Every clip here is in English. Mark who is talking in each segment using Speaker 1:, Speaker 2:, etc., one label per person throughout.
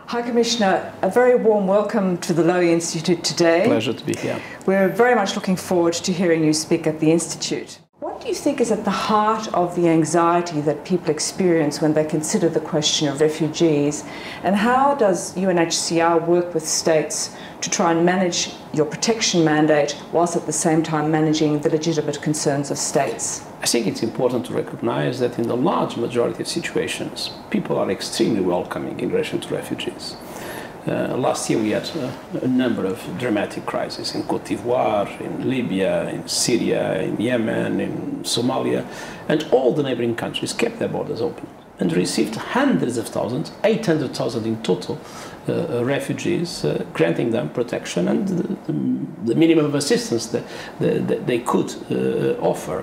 Speaker 1: Hi Commissioner, a very warm welcome to the Lowy Institute today.
Speaker 2: Pleasure to be here.
Speaker 1: We're very much looking forward to hearing you speak at the Institute. What do you think is at the heart of the anxiety that people experience when they consider the question of refugees, and how does UNHCR work with states to try and manage your protection mandate whilst at the same time managing the legitimate concerns of states?
Speaker 2: I think it's important to recognize that in the large majority of situations, people are extremely welcoming in relation to refugees. Last year we had a number of dramatic crises in Côte d'Ivoire, in Libya, in Syria, in Yemen, in Somalia, and all the neighboring countries kept their borders open and received hundreds of thousands, 800,000 in total, refugees, granting them protection and the minimum of assistance that they could offer.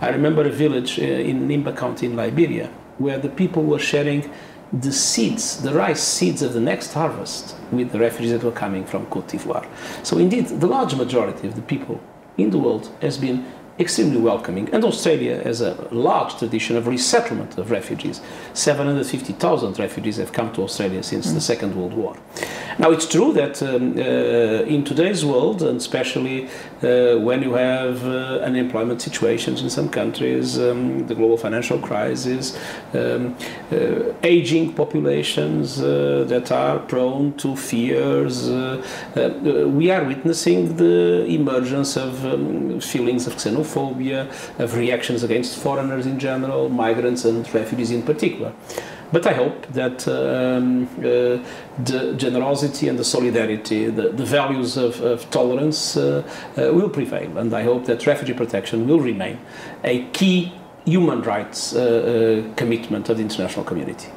Speaker 2: I remember a village in Nimba County in Liberia where the people were sharing the seeds, the rice seeds of the next harvest with the refugees that were coming from Côte d'Ivoire. So indeed, the large majority of the people in the world has been extremely welcoming, and Australia has a large tradition of resettlement of refugees. 750,000 refugees have come to Australia since the Second World War. Now it's true that in today's world, and especially when you have unemployment situations in some countries, the global financial crisis, aging populations that are prone to fears, we are witnessing the emergence of feelings of xenophobia, of reactions against foreigners in general, migrants and refugees in particular. But I hope that the generosity and the solidarity, the values of tolerance will prevail, and I hope that refugee protection will remain a key human rights commitment of the international community.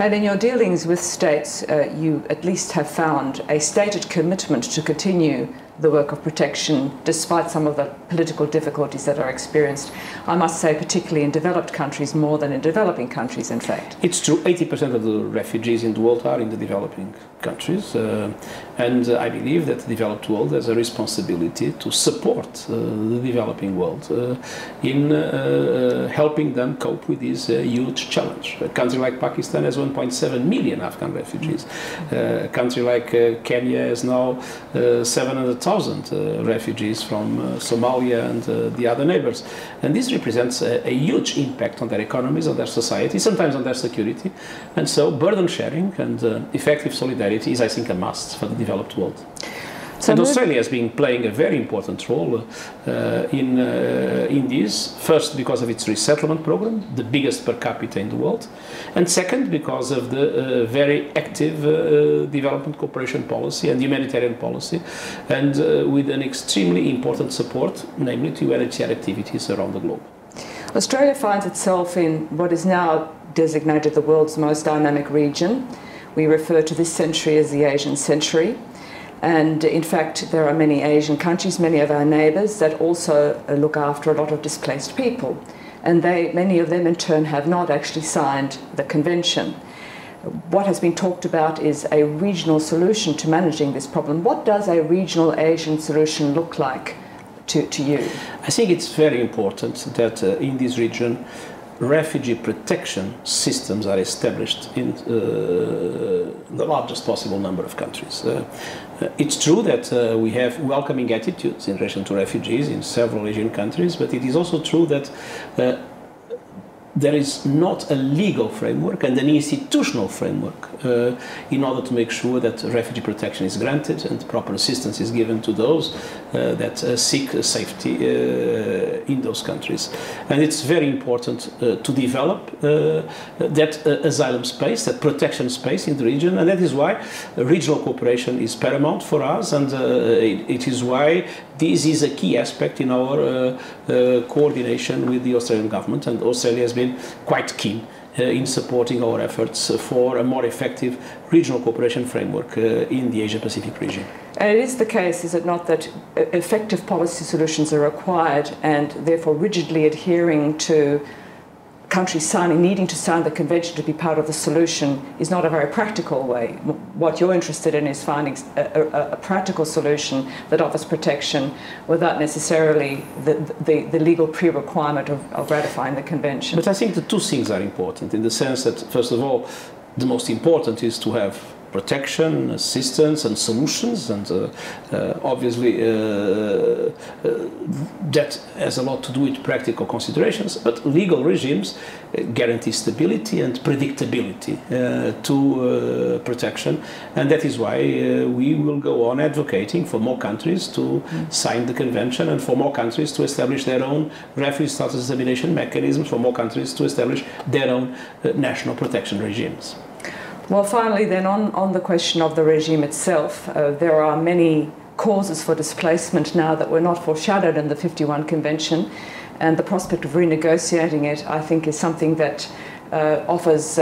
Speaker 1: And in your dealings with states, you at least have found a stated commitment to continue the work of protection despite some of the political difficulties that are experienced, I must say, particularly in developed countries more than in developing countries, in fact.
Speaker 2: It's true, 80% of the refugees in the world are in the developing countries, and I believe that the developed world has a responsibility to support the developing world in helping them cope with this huge challenge. A country like Pakistan has 1.7 million Afghan refugees. A country like Kenya has now 700,000 refugees from Somalia and the other neighbors. And this represents a huge impact on their economies, on their society, sometimes on their security. And so burden sharing and effective solidarity is, I think, a must for the developed world. So and Australia has been playing a very important role in this, first because of its resettlement program, the biggest per capita in the world, and second because of the very active development cooperation policy and humanitarian policy, and with an extremely important support, namely to UNHCR activities around the globe.
Speaker 1: Australia finds itself in what is now designated the world's most dynamic region. We refer to this century as the Asian century. And in fact, there are many Asian countries, many of our neighbours, that also look after a lot of displaced people. And many of them in turn have not actually signed the convention. What has been talked about is a regional solution to managing this problem. What does a regional Asian solution look like to you?
Speaker 2: I think it's very important that in this region refugee protection systems are established in the largest possible number of countries. It's true that we have welcoming attitudes in relation to refugees in several Asian countries, but it is also true that there is not a legal framework and an institutional framework in order to make sure that refugee protection is granted and proper assistance is given to those that seek safety in those countries. And it's very important to develop that asylum space, that protection space in the region, and that is why regional cooperation is paramount for us, and it is why this is a key aspect in our coordination with the Australian government, and Australia has been quite keen in supporting our efforts for a more effective regional cooperation framework in the Asia-Pacific region.
Speaker 1: And it is the case, is it not, that effective policy solutions are required, and therefore rigidly adhering to countries needing to sign the convention to be part of the solution is not a very practical way. What you're interested in is finding a practical solution that offers protection without necessarily the legal pre-requirement of ratifying the convention.
Speaker 2: But I think the two things are important in the sense that, first of all, the most important is to have protection, assistance and solutions, and obviously that has a lot to do with practical considerations, but legal regimes guarantee stability and predictability to protection, and that is why we will go on advocating for more countries to sign the convention and for more countries to establish their own refugee status examination mechanisms, for more countries to establish their own national protection regimes.
Speaker 1: Well, finally then, on the question of the regime itself, there are many causes for displacement now that were not foreshadowed in the 51 Convention, and the prospect of renegotiating it, I think, is something that offers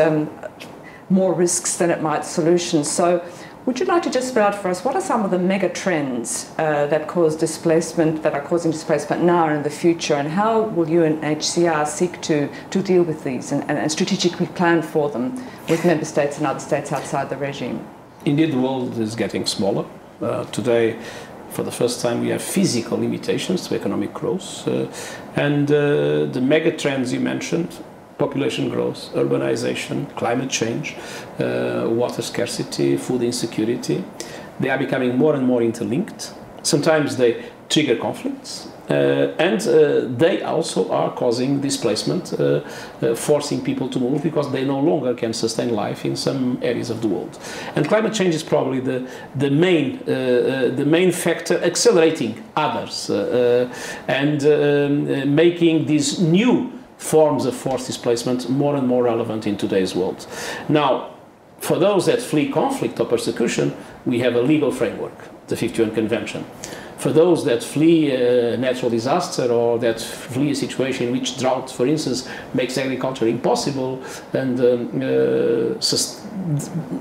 Speaker 1: more risks than it might solutions. So would you like to just spell out for us what are some of the mega trends that cause displacement, that are causing displacement now and in the future, and how will UNHCR seek to deal with these and strategically plan for them with member states and other states outside the regime? Indeed,
Speaker 2: the world is getting smaller. Today, for the first time, we have physical limitations to economic growth, and the mega trends you mentioned, population growth, urbanization, climate change, water scarcity, food insecurity, they are becoming more and more interlinked. Sometimes they trigger conflicts, and they also are causing displacement, forcing people to move because they no longer can sustain life in some areas of the world. And climate change is probably the main factor accelerating others and making these new forms of forced displacement more and more relevant in today's world. Now, for those that flee conflict or persecution, we have a legal framework, the 51 Convention. For those that flee natural disaster or that flee a situation in which drought, for instance, makes agriculture impossible and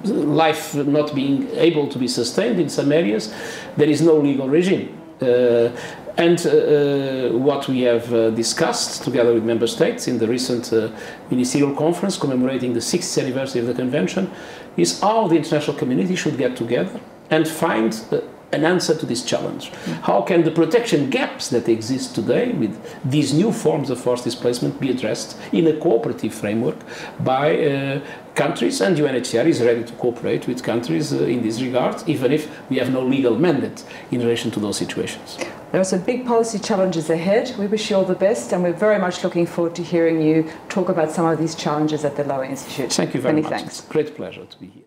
Speaker 2: life not being able to be sustained in some areas, there is no legal regime. And what we have discussed together with member states in the recent ministerial conference commemorating the 60th anniversary of the Convention is how the international community should get together and find an answer to this challenge. How can the protection gaps that exist today with these new forms of forced displacement be addressed in a cooperative framework by countries, and UNHCR is ready to cooperate with countries in this regard, even if we have no legal mandate in relation to those situations. There are some big policy challenges ahead. We wish you all the best, and we're very much looking forward to hearing you talk about some of these challenges at the Lowy Institute. Thank you very much. Many thanks. It's a great pleasure to be here.